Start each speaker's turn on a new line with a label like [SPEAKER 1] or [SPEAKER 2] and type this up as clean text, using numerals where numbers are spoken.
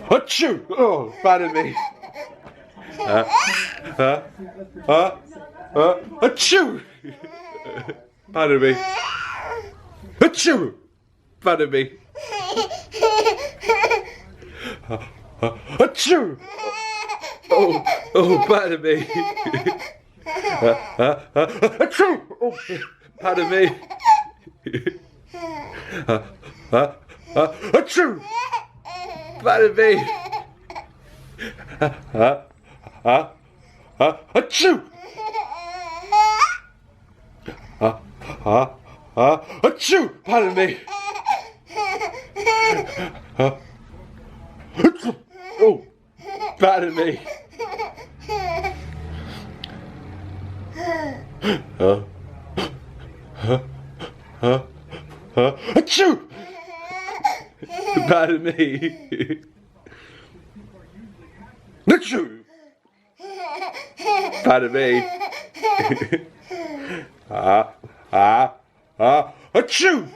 [SPEAKER 1] Achoo! Oh, pardon me. Achoo! Pardon me. Achoo! Pardon me. Achoo! Oh, pardon me. Achoo! Oh, pardon me. Achoo! Pardon me. Achoo! Achoo! Pardon me. Oh, pardon me. Achoo! Pardon me. Achoo! Pardon me. Achoo!